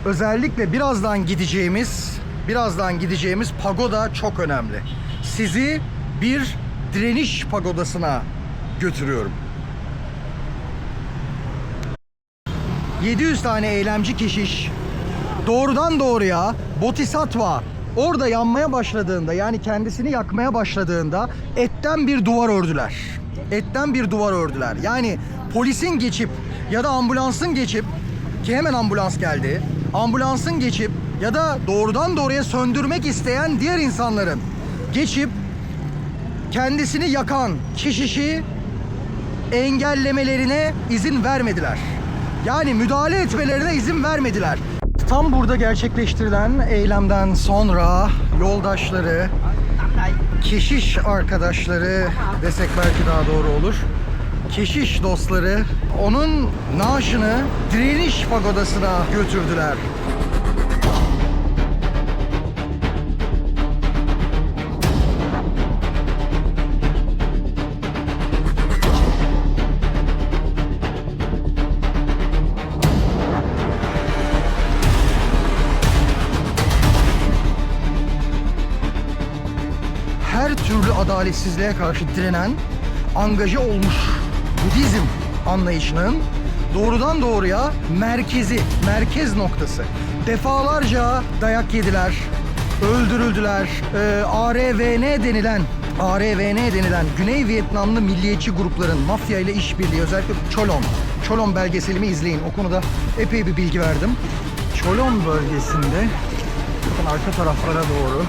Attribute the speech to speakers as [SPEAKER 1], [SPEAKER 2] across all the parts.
[SPEAKER 1] Özellikle birazdan gideceğimiz pagoda çok önemli. Sizi bir direniş pagodasına götürüyorum. 700 tane eylemci keşiş doğrudan doğruya Bodhisattva orada yanmaya başladığında, yani kendisini yakmaya başladığında etten bir duvar ördüler. Etten bir duvar ördüler. Yani polisin geçip ya da ambulansın geçip, ki hemen ambulans geldi, ambulansın geçip ya da doğrudan doğruya söndürmek isteyen diğer insanların geçip kendisini yakan keşişi engellemelerine izin vermediler. Yani müdahale etmelerine izin vermediler. Tam burada gerçekleştirilen eylemden sonra yoldaşları, keşiş arkadaşları desek belki daha doğru olur, keşiş dostları onun naaşını direniş pagodasına götürdüler. Her türlü adaletsizliğe karşı direnen, angaje olmuş Budizm anlayışının doğrudan doğruya merkez noktası. Defalarca dayak yediler, öldürüldüler. ARVN denilen Güney Vietnamlı milliyetçi grupların mafya ile işbirliği, özellikle Cholon belgeselimi izleyin. O konuda epey bir bilgi verdim. Cholon bölgesinde, bakın arka taraflara doğru,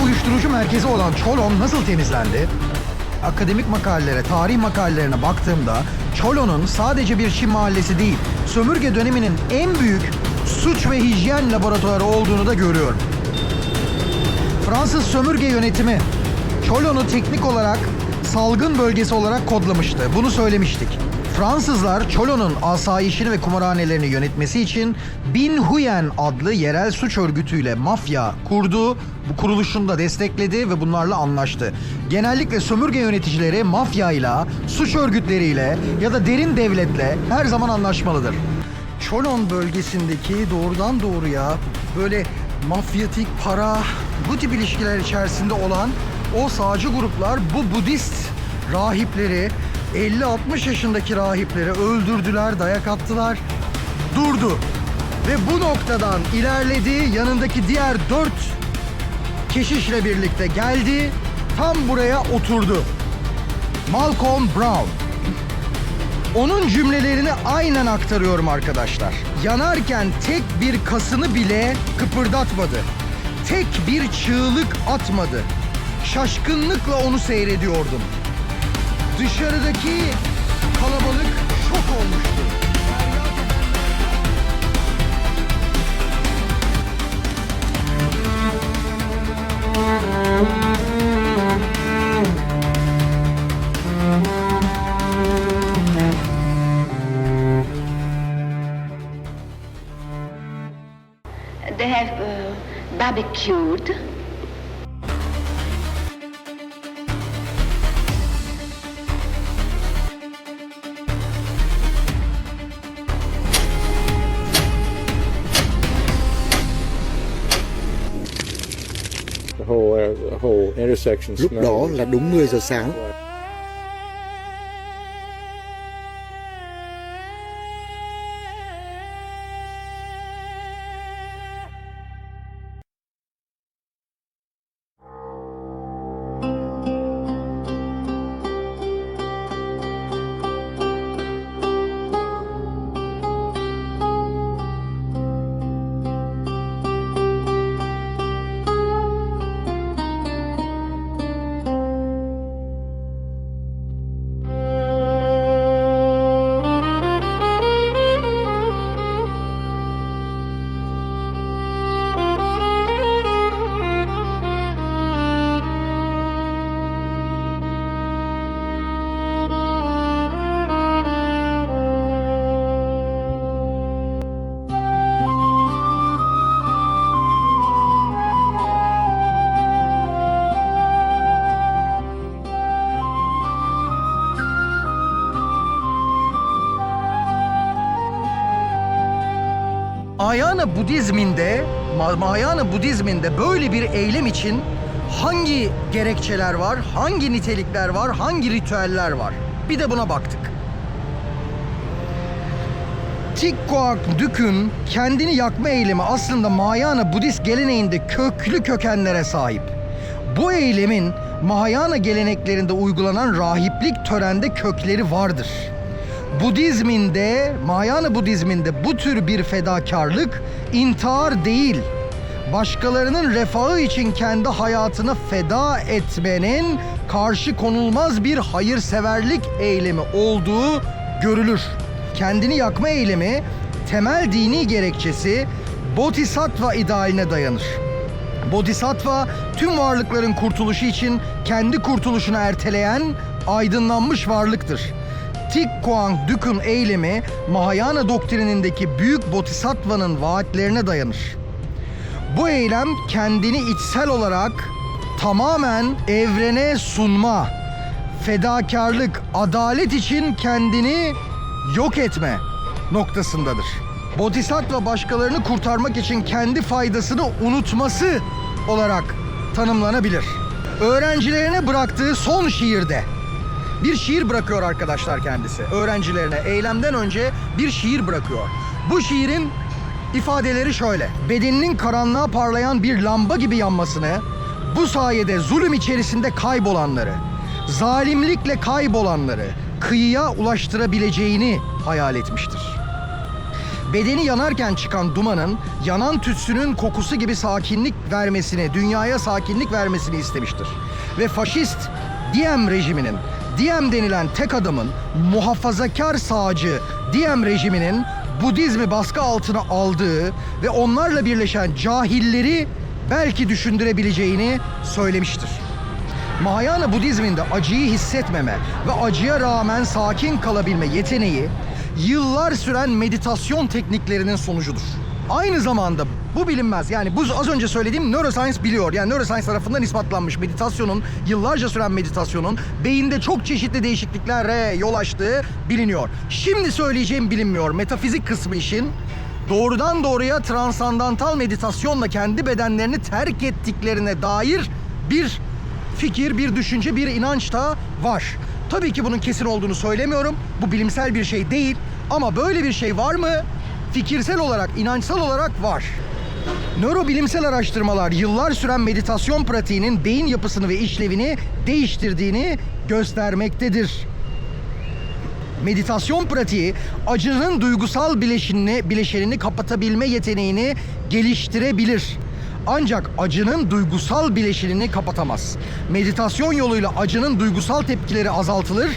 [SPEAKER 1] uyuşturucu merkezi olan Cholon nasıl temizlendi? Akademik makalelere, tarih makalelerine baktığımda Cholon'un sadece bir Çin mahallesi değil, sömürge döneminin en büyük suç ve hijyen laboratuvarı olduğunu da görüyorum. Fransız sömürge yönetimi Cholon'u teknik olarak salgın bölgesi olarak kodlamıştı. Bunu söylemiştik. Fransızlar Cholon'un asayişini ve kumarhanelerini yönetmesi için Bin Huyen adlı yerel suç örgütüyle mafya kurdu. Bu kuruluşunu da destekledi ve bunlarla anlaştı. Genellikle sömürge yöneticileri mafyayla, suç örgütleriyle ya da derin devletle her zaman anlaşmalıdır. Cholon bölgesindeki doğrudan doğruya böyle mafyatik, para, bu tip ilişkiler içerisinde olan o sağcı gruplar bu Budist rahipleri, 50-60 yaşındaki rahipleri öldürdüler, dayak attılar, durdu. Ve bu noktadan ilerledi, yanındaki diğer 4 keşişle birlikte geldi, tam buraya oturdu. Malcolm Brown. Onun cümlelerini aynen aktarıyorum arkadaşlar. Yanarken tek bir kasını bile kıpırdatmadı. Tek bir çığlık atmadı. Şaşkınlıkla onu seyrediyordum. Dışarıdaki kalabalık şok olmuştu.
[SPEAKER 2] They have barbecued.
[SPEAKER 3] Lúc đó là đúng 10 giờ sáng.
[SPEAKER 1] Mahayana Budizminde böyle bir eylem için hangi gerekçeler var, hangi nitelikler var, hangi ritüeller var? Bir de buna baktık. Thich Quoc Duc'un kendini yakma eylemi aslında Mahayana Budist geleneğinde köklü kökenlere sahip. Bu eylemin Mahayana geleneklerinde uygulanan rahiplik törende kökleri vardır. Mahayana Budizminde bu tür bir fedakarlık intihar değil, başkalarının refahı için kendi hayatını feda etmenin karşı konulmaz bir hayırseverlik eylemi olduğu görülür. Kendini yakma eylemi temel dini gerekçesi Bodhisattva idealine dayanır. Bodhisattva tüm varlıkların kurtuluşu için kendi kurtuluşunu erteleyen aydınlanmış varlıktır. Thich Quoc Duc'un eylemi Mahayana doktrinindeki büyük Bodhisattva'nın vaatlerine dayanır. Bu eylem kendini içsel olarak tamamen evrene sunma, fedakarlık, adalet için kendini yok etme noktasındadır. Bodhisattva başkalarını kurtarmak için kendi faydasını unutması olarak tanımlanabilir. Öğrencilerine bıraktığı son şiirde bir şiir bırakıyor arkadaşlar kendisi. Öğrencilerine eylemden önce bir şiir bırakıyor. Bu şiirin ifadeleri şöyle: bedeninin karanlığa parlayan bir lamba gibi yanmasını, bu sayede zulüm içerisinde kaybolanları, zalimlikle kaybolanları kıyıya ulaştırabileceğini hayal etmiştir. Bedeni yanarken çıkan dumanın, yanan tütsünün kokusu gibi sakinlik vermesini, dünyaya sakinlik vermesini istemiştir. Ve faşist Diem rejiminin, Diem denilen tek adamın, muhafazakar sağcı Diem rejiminin Budizmi baskı altına aldığı ve onlarla birleşen cahilleri belki düşündürebileceğini söylemiştir. Mahayana Budizminde acıyı hissetmeme ve acıya rağmen sakin kalabilme yeteneği yıllar süren meditasyon tekniklerinin sonucudur. Aynı zamanda bu bilinmez. Yani bu az önce söylediğim neuroscience biliyor. Yani neuroscience tarafından ispatlanmış meditasyonun, yıllarca süren meditasyonun beyinde çok çeşitli değişikliklere yol açtığı biliniyor. Şimdi söyleyeceğim bilinmiyor. Metafizik kısmı işin doğrudan doğruya transandantal meditasyonla kendi bedenlerini terk ettiklerine dair bir fikir, bir düşünce, bir inanç da var. Tabii ki bunun kesin olduğunu söylemiyorum. Bu bilimsel bir şey değil. Ama böyle bir şey var mı? Fikirsel olarak, inançsal olarak var. Nörobilimsel araştırmalar yıllar süren meditasyon pratiğinin beyin yapısını ve işlevini değiştirdiğini göstermektedir. Meditasyon pratiği acının duygusal bileşenini kapatabilme yeteneğini geliştirebilir. Ancak acının duygusal bileşenini kapatamaz. Meditasyon yoluyla acının duygusal tepkileri azaltılır.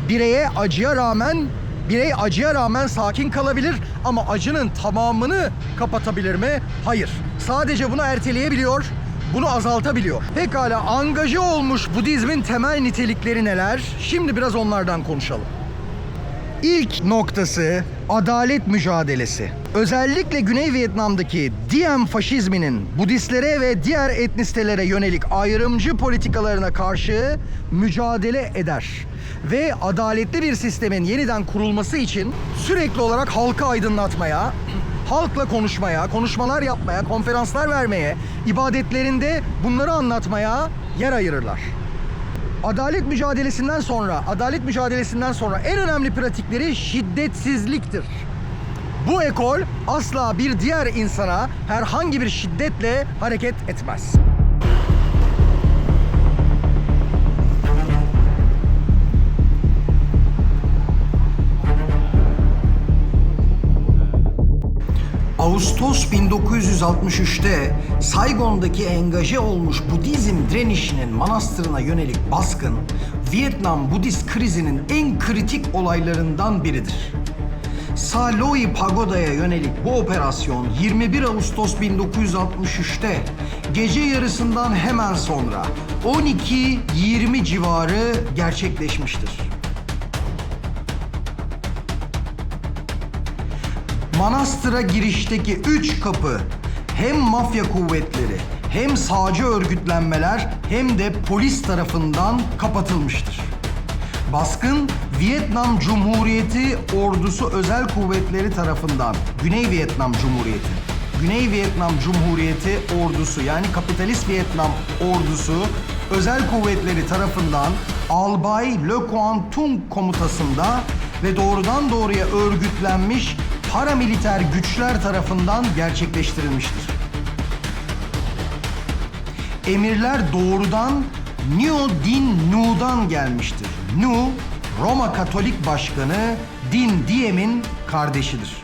[SPEAKER 1] Birey acıya rağmen sakin kalabilir ama acının tamamını kapatabilir mi? Hayır. Sadece bunu erteleyebiliyor, bunu azaltabiliyor. Pekala, angaje olmuş Budizmin temel nitelikleri neler? Şimdi biraz onlardan konuşalım. İlk noktası adalet mücadelesi. Özellikle Güney Vietnam'daki Diem faşizminin Budistlere ve diğer etnisitelere yönelik ayrımcı politikalarına karşı mücadele eder. Ve adaletli bir sistemin yeniden kurulması için sürekli olarak halkı aydınlatmaya, halkla konuşmaya, konuşmalar yapmaya, konferanslar vermeye, ibadetlerinde bunları anlatmaya yer ayırırlar. Adalet mücadelesinden sonra en önemli pratikleri şiddetsizliktir. Bu ekol asla bir diğer insana herhangi bir şiddetle hareket etmez. Ağustos 1963'te Saigon'daki engaje olmuş Budizm direnişinin manastırına yönelik baskın, Vietnam Budist krizinin en kritik olaylarından biridir. Sa Loi Pagoda'ya yönelik bu operasyon 21 Ağustos 1963'te gece yarısından hemen sonra 12:20 civarı gerçekleşmiştir. Manastıra girişteki 3 kapı hem mafya kuvvetleri, hem sağcı örgütlenmeler hem de polis tarafından kapatılmıştır. Baskın, Vietnam Cumhuriyeti Ordusu Özel Kuvvetleri tarafından, Güney Vietnam Cumhuriyeti Güney Vietnam Cumhuriyeti ordusu yani kapitalist Vietnam ordusu özel kuvvetleri tarafından Albay Le Quang Tung komutasında ve doğrudan doğruya örgütlenmiş paramiliter güçler tarafından gerçekleştirilmiştir. Emirler doğrudan Ngo Dinh Ngu'dan gelmiştir. Ngu, Roma Katolik Başkanı Dinh Diem'in kardeşidir.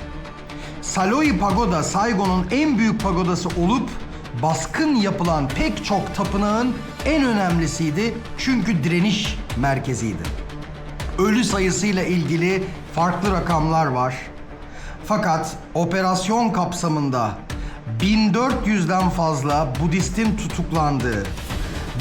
[SPEAKER 1] Saloi Pagoda, Saigon'un en büyük pagodası olup baskın yapılan pek çok tapınağın en önemlisiydi çünkü direniş merkeziydi. Ölü sayısıyla ilgili farklı rakamlar var. Fakat operasyon kapsamında 1400'den fazla Budistin tutuklandığı,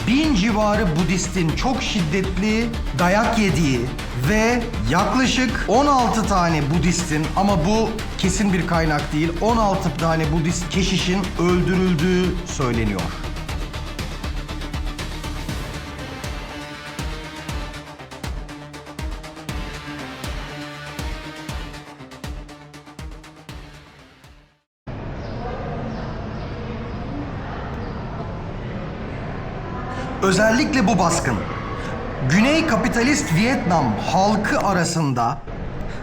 [SPEAKER 1] 1000 civarı Budistin çok şiddetli dayak yediği ve yaklaşık 16 tane Budistin, ama bu kesin bir kaynak değil, 16 tane Budist keşişin öldürüldüğü söyleniyor. Özellikle bu baskın, Güney kapitalist Vietnam halkı arasında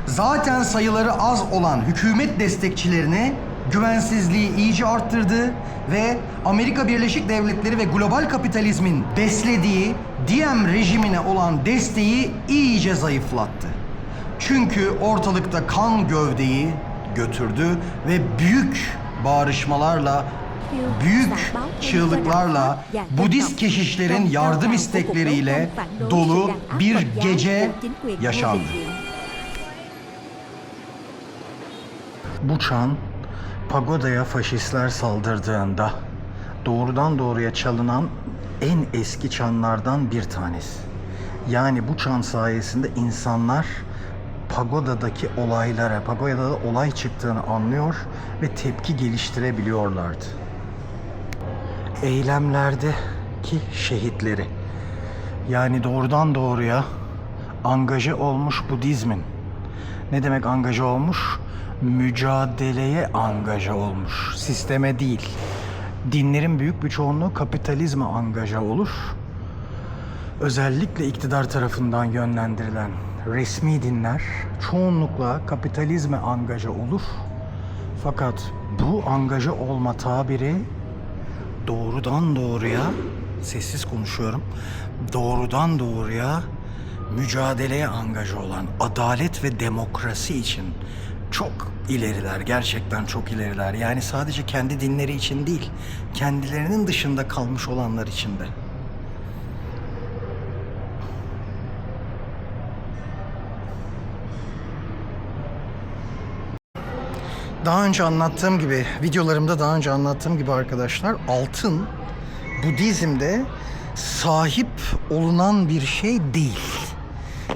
[SPEAKER 1] zaten sayıları az olan hükümet destekçilerini güvensizliği iyice arttırdı ve Amerika Birleşik Devletleri ve global kapitalizmin beslediği Diem rejimine olan desteği iyice zayıflattı. Çünkü ortalıkta kan gövdeyi götürdü ve büyük bağırışmalarla, büyük çığlıklarla Budist keşişlerin yardım istekleriyle dolu bir gece yaşandı. Bu çan, pagodaya faşistler saldırdığında doğrudan doğruya çalınan en eski çanlardan bir tanesi. Yani bu çan sayesinde insanlar pagodadaki olaylara, pagodada olay çıktığını anlıyor ve tepki geliştirebiliyorlardı. Eylemlerdeki şehitleri, yani doğrudan doğruya angaje olmuş Budizmin, ne demek angaje olmuş? Mücadeleye angaje olmuş, sisteme değil. Dinlerin büyük bir çoğunluğu kapitalizme angaje olur. Özellikle iktidar tarafından yönlendirilen resmi dinler çoğunlukla kapitalizme angaje olur. Fakat bu angaje olma tabiri doğrudan doğruya, sessiz konuşuyorum, doğrudan doğruya mücadeleye angaje olan, adalet ve demokrasi için çok ileriler, gerçekten çok ileriler. Yani sadece kendi dinleri için değil, kendilerinin dışında kalmış olanlar için de. Daha önce anlattığım gibi, videolarımda daha önce anlattığım gibi arkadaşlar, altın Budizm'de sahip olunan bir şey değil.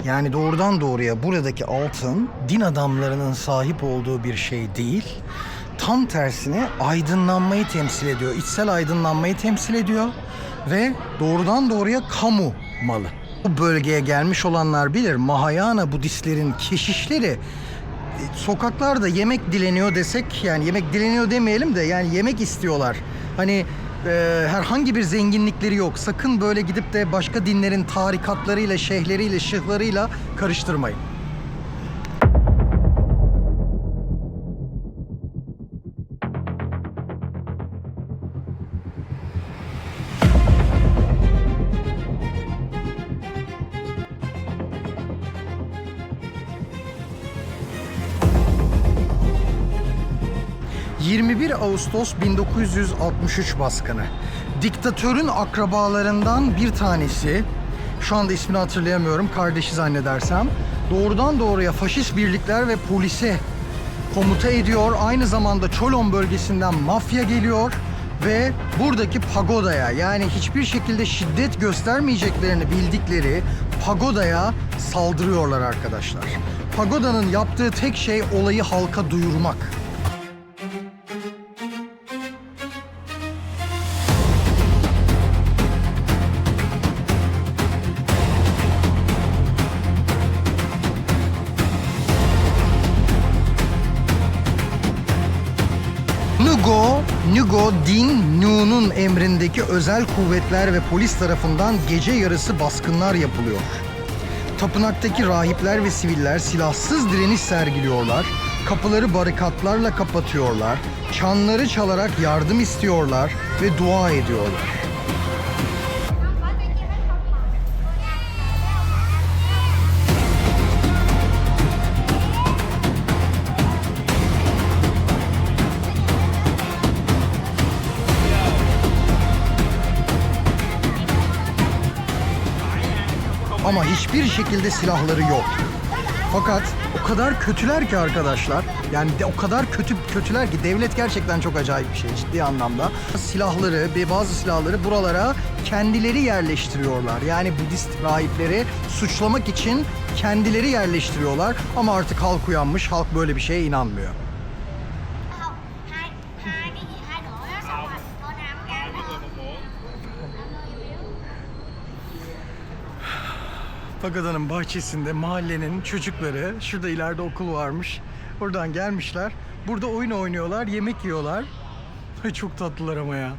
[SPEAKER 1] Yani doğrudan doğruya buradaki altın din adamlarının sahip olduğu bir şey değil. Tam tersine aydınlanmayı temsil ediyor. İçsel aydınlanmayı temsil ediyor ve doğrudan doğruya kamu malı. Bu bölgeye gelmiş olanlar bilir. Mahayana Budistlerin keşişleri sokaklarda yemek dileniyor desek, yani yemek dileniyor demeyelim de, yani yemek istiyorlar. Hani herhangi bir zenginlikleri yok. Sakın böyle gidip de başka dinlerin tarikatlarıyla, şeyhleriyle, şıhlarıyla karıştırmayın. ...21 Ağustos 1963 baskını. Diktatörün akrabalarından bir tanesi, şu anda ismini hatırlayamıyorum, kardeşi zannedersem, doğrudan doğruya faşist birlikler ve polise komuta ediyor. Aynı zamanda Cholon bölgesinden mafya geliyor ve buradaki pagodaya, yani hiçbir şekilde şiddet göstermeyeceklerini bildikleri pagodaya saldırıyorlar arkadaşlar. Pagodanın yaptığı tek şey olayı halka duyurmak. Ngo Din Nu'nun emrindeki özel kuvvetler ve polis tarafından gece yarısı baskınlar yapılıyor. Tapınaktaki rahipler ve siviller silahsız direniş sergiliyorlar. Kapıları barikatlarla kapatıyorlar. Çanları çalarak yardım istiyorlar ve dua ediyorlar. Ama hiçbir şekilde silahları yok. Fakat o kadar kötüler ki arkadaşlar, yani o kadar kötüler ki devlet gerçekten çok acayip bir şey ciddi anlamda. Silahları ve bazı silahları buralara kendileri yerleştiriyorlar. Yani Budist rahipleri suçlamak için kendileri yerleştiriyorlar. Ama artık halk uyanmış, halk böyle bir şeye inanmıyor.
[SPEAKER 4] Không, hai cái gì hai đũa đó xong rồi cô nào cũng ra đó.
[SPEAKER 1] Pagadan'ın bahçesinde mahallenin çocukları, şurada ileride okul varmış. Oradan gelmişler. Burada oyun oynuyorlar, yemek yiyorlar. Ay çok tatlılar ama ya.